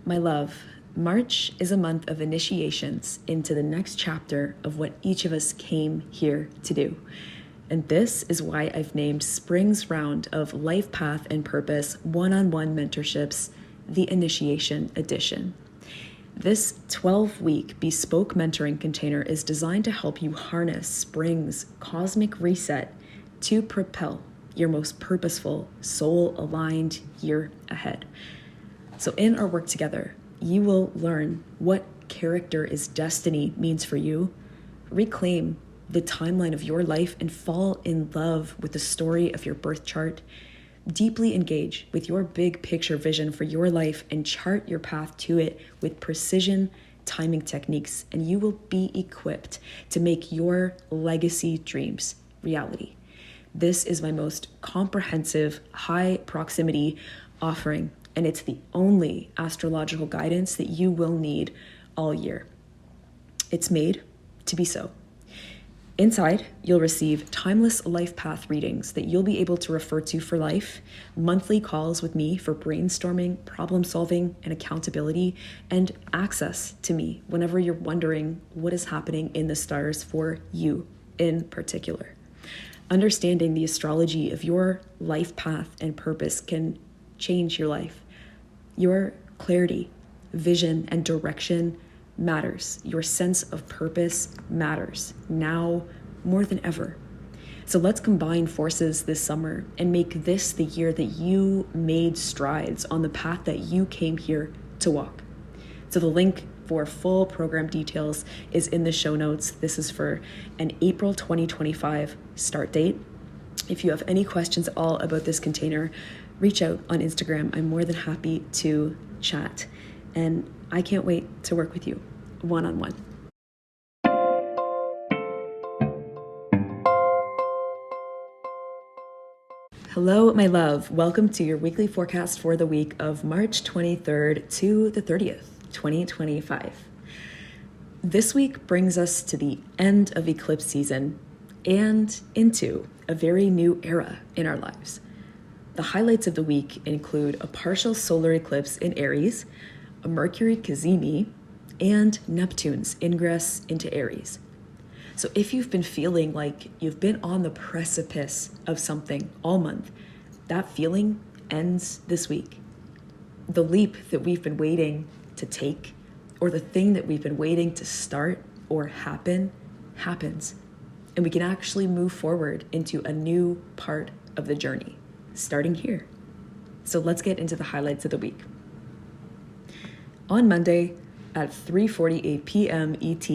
My love, March is a month of initiations into the next chapter of what each of us came here to do. And this is why I've named spring's round of Life Path and Purpose one-on-one mentorships the Initiation Edition. This 12-week bespoke mentoring container is designed to help you harness spring's cosmic reset to propel your most purposeful, soul-aligned year ahead. So in our work together, you will learn what character is destiny means for you, reclaim the timeline of your life and fall in love with the story of your birth chart, deeply engage with your big picture vision for your life and chart your path to it with precision timing techniques, and you will be equipped to make your legacy dreams reality. This is my most comprehensive, high proximity offering, and it's the only astrological guidance that you will need all year. It's made to be so. Inside, you'll receive timeless life path readings that you'll be able to refer to for life, monthly calls with me for brainstorming, problem solving, and accountability, and access to me whenever you're wondering what is happening in the stars for you in particular. Understanding the astrology of your life path and purpose can change your life. Your clarity, vision, and direction matters. Your sense of purpose matters now more than ever. So let's combine forces this summer and make this the year that you made strides on the path that you came here to walk. So the link for full program details is in the show notes. This is for an April 2025 start date. If you have any questions at all about this container, reach out on Instagram. I'm more than happy to chat, and I can't wait to work with you one-on-one. Hello, my love. Welcome to your weekly forecast for the week of March 23rd to the 30th, 2025. This week brings us to the end of eclipse season and into a very new era in our lives. The highlights of the week include a partial solar eclipse in Aries, a Mercury cazimi, and Neptune's ingress into Aries. So if you've been feeling like you've been on the precipice of something all month, that feeling ends this week. The leap that we've been waiting to take, or the thing that we've been waiting to start or happen, happens. And we can actually move forward into a new part of the journey, starting here. So let's get into the highlights of the week. On Monday at 3:48 p.m. ET,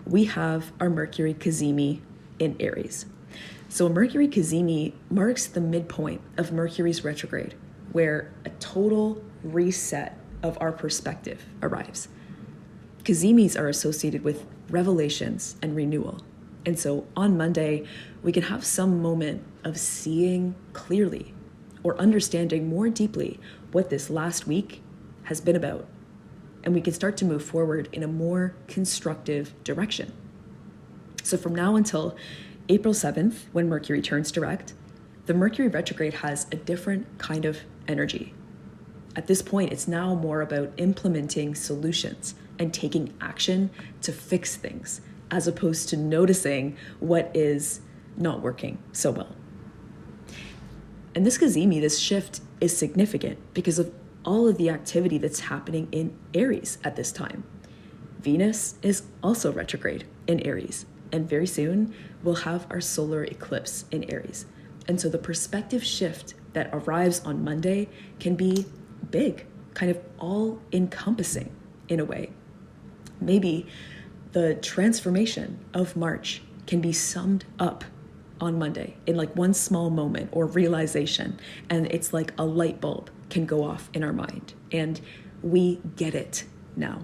we have our Mercury cazimi in Aries. So a Mercury cazimi marks the midpoint of Mercury's retrograde, where a total reset of our perspective arrives. Cazimis are associated with revelations and renewal. And so on Monday, we can have some moment of seeing clearly or understanding more deeply what this last week has been about. And we can start to move forward in a more constructive direction. So from now until April 7th, when Mercury turns direct, the Mercury retrograde has a different kind of energy. At this point, it's now more about implementing solutions and taking action to fix things, as opposed to noticing what is not working so well. And this cazimi, this shift, is significant because of all of the activity that's happening in Aries at this time. Venus is also retrograde in Aries, and very soon we'll have our solar eclipse in Aries. And so the perspective shift that arrives on Monday can be big, kind of all-encompassing in a way. Maybe the transformation of March can be summed up on Monday in like one small moment or realization, and it's like a light bulb can go off in our mind, and we get it now.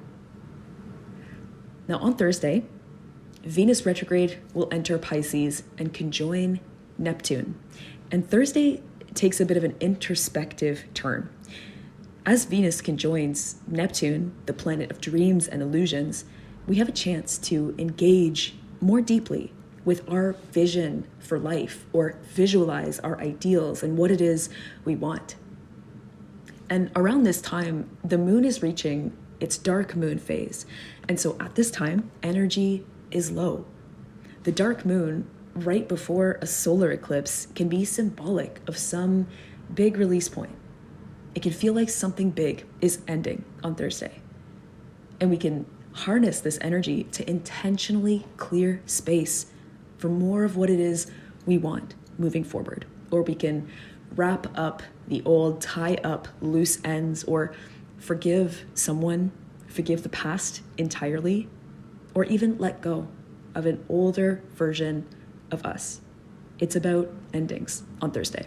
Now on Thursday, Venus retrograde will enter Pisces and conjoin Neptune. And Thursday takes a bit of an introspective turn. As Venus conjoins Neptune, the planet of dreams and illusions, we have a chance to engage more deeply with our vision for life, or visualize our ideals and what it is we want. And around this time, the moon is reaching its dark moon phase. And so at this time, energy is low. The dark moon, right before a solar eclipse, can be symbolic of some big release point. It can feel like something big is ending on Thursday. And we can harness this energy to intentionally clear space for more of what it is we want moving forward. Or we can wrap up the old, tie up loose ends, or forgive someone, forgive the past entirely, or even let go of an older version of us. It's about endings on Thursday.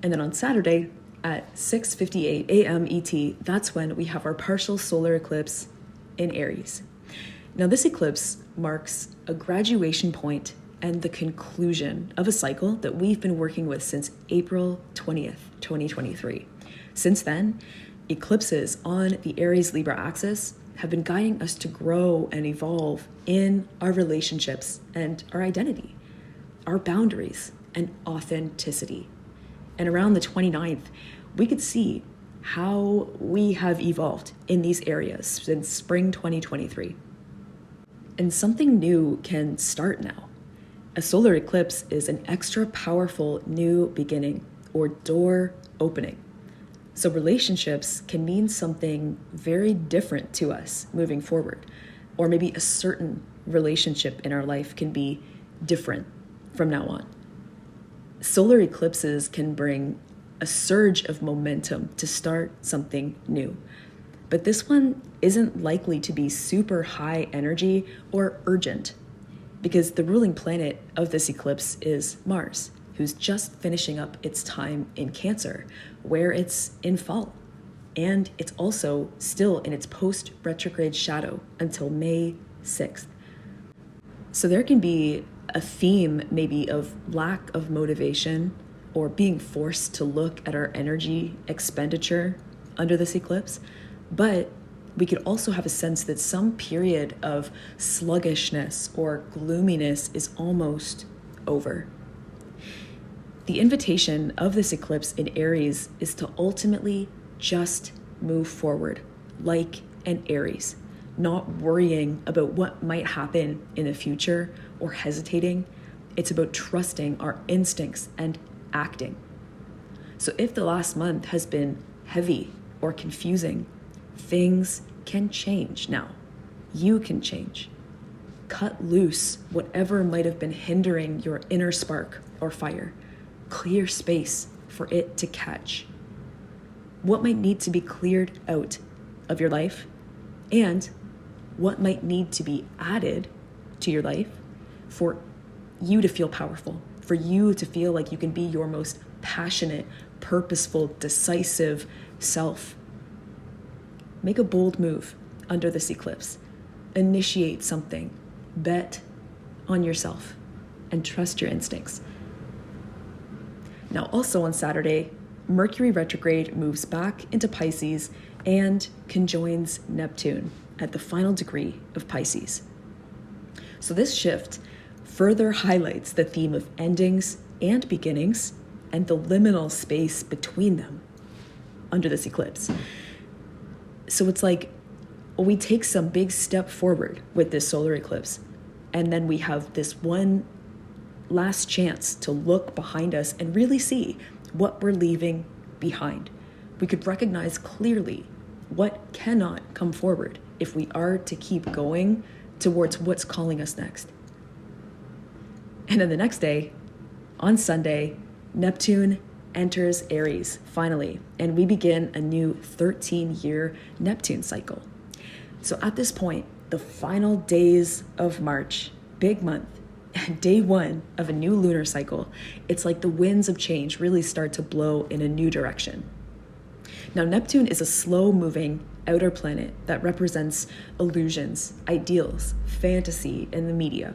And then on Saturday at 6:58 a.m. ET, that's when we have our partial solar eclipse in Aries. Now this eclipse marks a graduation point and the conclusion of a cycle that we've been working with since April 20th, 2023. Since then, eclipses on the Aries-Libra axis have been guiding us to grow and evolve in our relationships and our identity, our boundaries and authenticity. And around the 29th, we could see how we have evolved in these areas since spring 2023. And something new can start now. A solar eclipse is an extra powerful new beginning or door opening. So relationships can mean something very different to us moving forward. Or maybe a certain relationship in our life can be different from now on. Solar eclipses can bring a surge of momentum to start something new. But this one isn't likely to be super high energy or urgent, because the ruling planet of this eclipse is Mars, who's just finishing up its time in Cancer, where it's in fall. And it's also still in its post-retrograde shadow until May 6th. So there can be a theme maybe of lack of motivation or being forced to look at our energy expenditure under this eclipse. But we could also have a sense that some period of sluggishness or gloominess is almost over. The invitation of this eclipse in Aries is to ultimately just move forward, like an Aries, not worrying about what might happen in the future or hesitating. It's about trusting our instincts and acting. So if the last month has been heavy or confusing, things can change now. You can change. Cut loose whatever might have been hindering your inner spark or fire. Clear space for it to catch. What might need to be cleared out of your life, and what might need to be added to your life for you to feel powerful, for you to feel like you can be your most passionate, purposeful, decisive self. Make a bold move under this eclipse. Initiate something. Bet on yourself and trust your instincts. Now, also on Saturday, Mercury retrograde moves back into Pisces and conjoins Neptune at the final degree of Pisces. So this shift further highlights the theme of endings and beginnings and the liminal space between them under this eclipse. So it's like we take some big step forward with this solar eclipse, and then we have this one last chance to look behind us and really see what we're leaving behind. We could recognize clearly what cannot come forward if we are to keep going towards what's calling us next. And then the next day, on Sunday, Neptune enters Aries finally, and we begin a new 13-year Neptune cycle. So at this point, the final days of March, big month, and day one of a new lunar cycle, it's like the winds of change really start to blow in a new direction. Now, Neptune is a slow-moving outer planet that represents illusions, ideals, fantasy, and the media.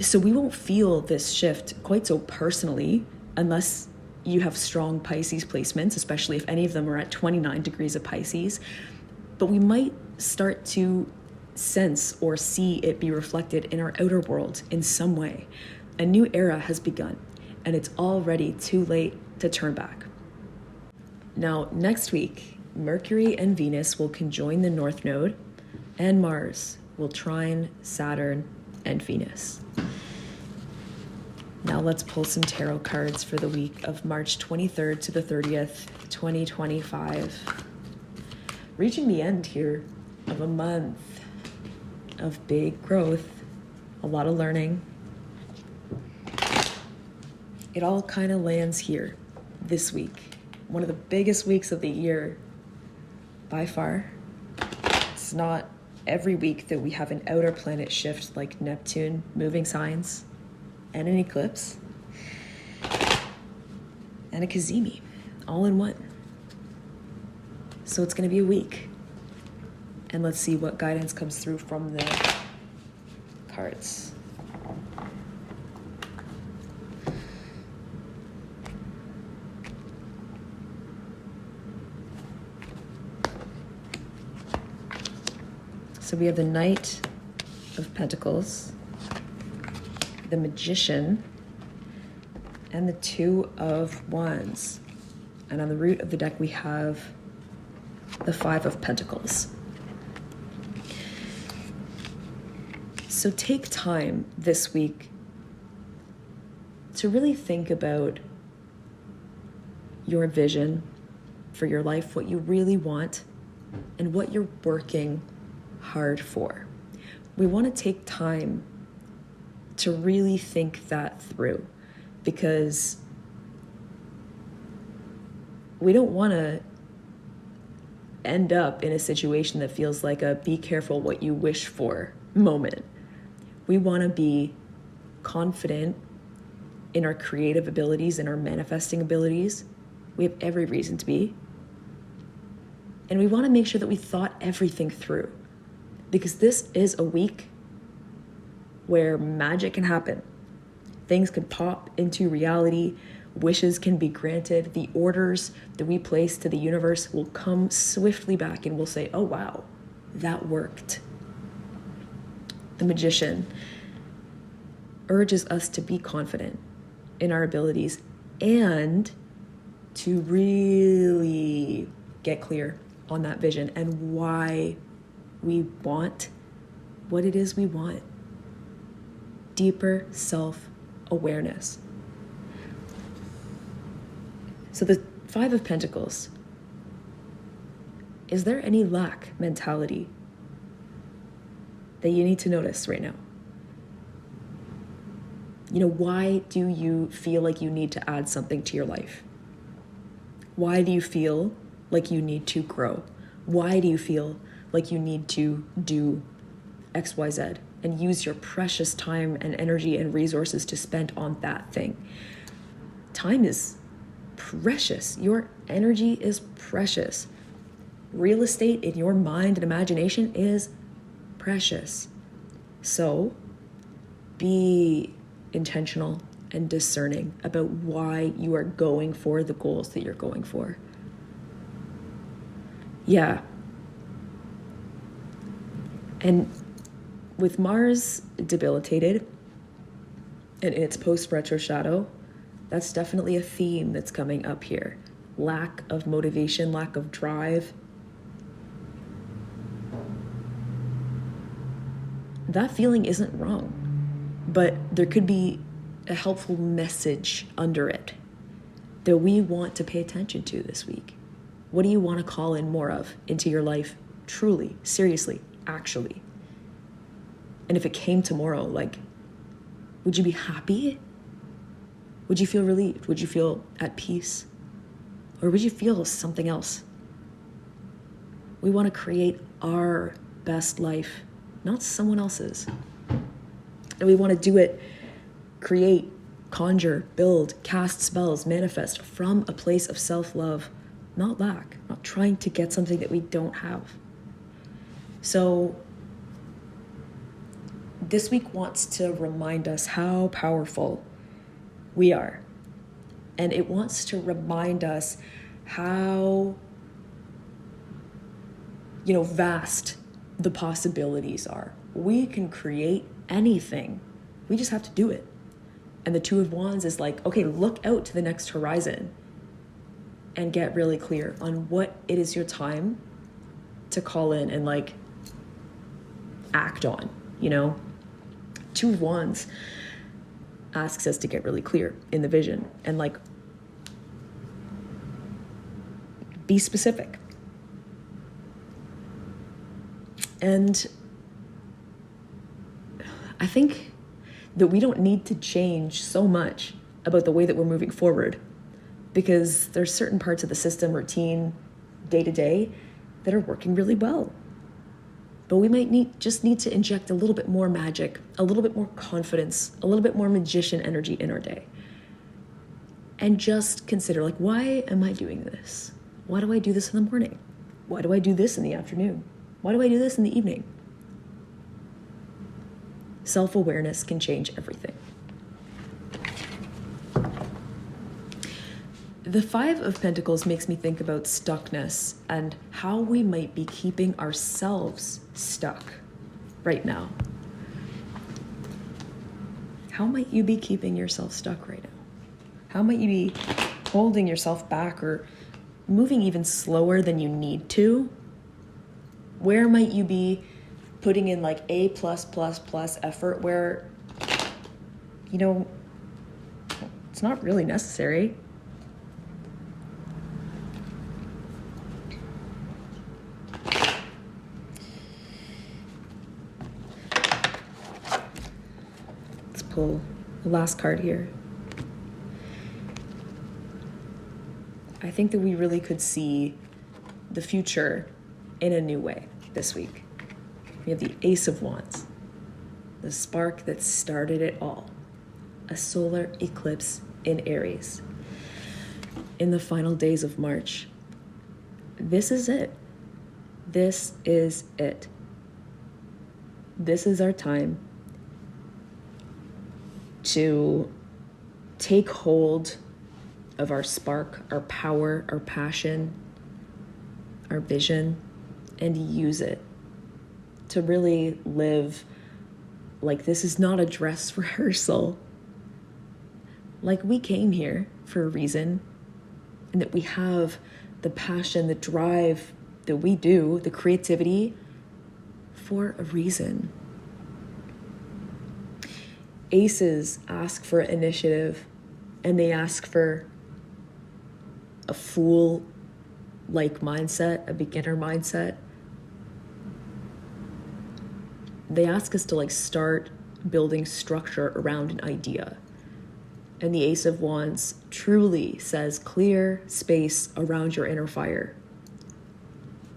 So we won't feel this shift quite so personally unless you have strong Pisces placements, especially if any of them are at 29 degrees of Pisces. But we might start to sense or see it be reflected in our outer world in some way. A new era has begun, and it's already too late to turn back. Now, next week, Mercury and Venus will conjoin the North Node, and Mars will trine Saturn and Venus. Now let's pull some tarot cards for the week of March 23rd to the 30th, 2025. Reaching the end here of a month of big growth, a lot of learning. It all kind of lands here this week. One of the biggest weeks of the year by far. It's not every week that we have an outer planet shift like Neptune moving signs and an eclipse and a cazimi all in one. So it's going to be a week. And let's see what guidance comes through from the cards. So we have the Knight of Pentacles, the Magician, and the Two of Wands. And on the root of the deck, we have the Five of Pentacles. So take time this week to really think about your vision for your life, what you really want, and what you're working hard for. We want to take time to really think that through, because we don't want to end up in a situation that feels like a be careful what you wish for moment. We want to be confident in our creative abilities and our manifesting abilities. We have every reason to be. And we want to make sure that we thought everything through, because this is a week where magic can happen. Things can pop into reality. Wishes can be granted. The orders that we place to the universe will come swiftly back and we'll say, oh, wow, that worked. The Magician urges us to be confident in our abilities and to really get clear on that vision and why we want what it is we want. Deeper self-awareness. So the Five of Pentacles, is there any lack mentality that you need to notice right now? You know, why do you feel like you need to add something to your life? Why do you feel like you need to grow? Why do you feel like you need to do X, Y, Z and use your precious time and energy and resources to spend on that thing? Time is precious. Your energy is precious. Real estate in your mind and imagination is precious. So be intentional and discerning about why you are going for the goals that you're going for. Yeah. And with Mars debilitated and in its post-retro shadow, that's definitely a theme that's coming up here. Lack of motivation, lack of drive. That feeling isn't wrong, but there could be a helpful message under it that we want to pay attention to this week. What do you want to call in more of into your life? Truly, seriously, actually. And if it came tomorrow, like, would you be happy? Would you feel relieved? Would you feel at peace? Or would you feel something else? We want to create our best life, not someone else's. And we want to do it, create, conjure, build, cast spells, manifest from a place of self-love, not lack, not trying to get something that we don't have. So this week wants to remind us how powerful we are. And it wants to remind us how, vast the possibilities are. We can create anything. We just have to do it. And the Two of Wands is like, okay, look out to the next horizon and get really clear on what it is your time to call in and like act on, you know? Two of Wands asks us to get really clear in the vision and like be specific. And I think that we don't need to change so much about the way that we're moving forward, because there's certain parts of the system, routine, day to day, that are working really well. But we might just need to inject a little bit more magic, a little bit more confidence, a little bit more magician energy in our day. And just consider, like, why am I doing this? Why do I do this in the morning? Why do I do this in the afternoon? Why do I do this in the evening? Self-awareness can change everything. The Five of Pentacles makes me think about stuckness and how we might be keeping ourselves stuck right now. How might you be keeping yourself stuck right now? How might you be holding yourself back or moving even slower than you need to? Where might you be putting in like A+++ effort where, you know, it's not really necessary? Let's pull the last card here. I think that we really could see the future in a new way this week. We have the Ace of Wands, the spark that started it all, a solar eclipse in Aries. In the final days of March, this is it. This is it. This is our time to take hold of our spark, our power, our passion, our vision, and use it to really live like this is not a dress rehearsal. Like we came here for a reason, and that we have the passion, the drive that we do, the creativity for a reason. Aces ask for initiative, and they ask for a fool-like mindset, a beginner mindset. They ask us to like start building structure around an idea. And the Ace of Wands truly says clear space around your inner fire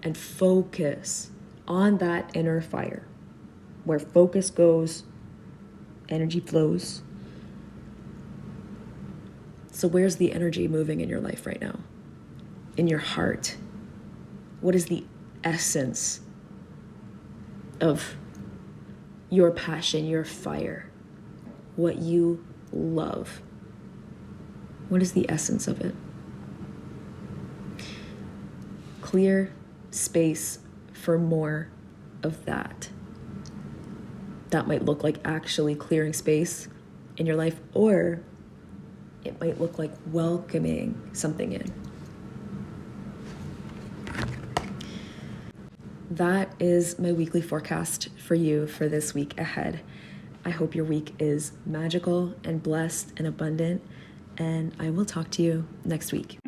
and focus on that inner fire. Where focus goes, energy flows. So where's the energy moving in your life right now? In your heart? What is the essence of your passion, your fire? What you love? What is the essence of it? Clear space for more of that. That might look like actually clearing space in your life, or it might look like welcoming something in. That is my weekly forecast for you for this week ahead. I hope your week is magical and blessed and abundant, and I will talk to you next week.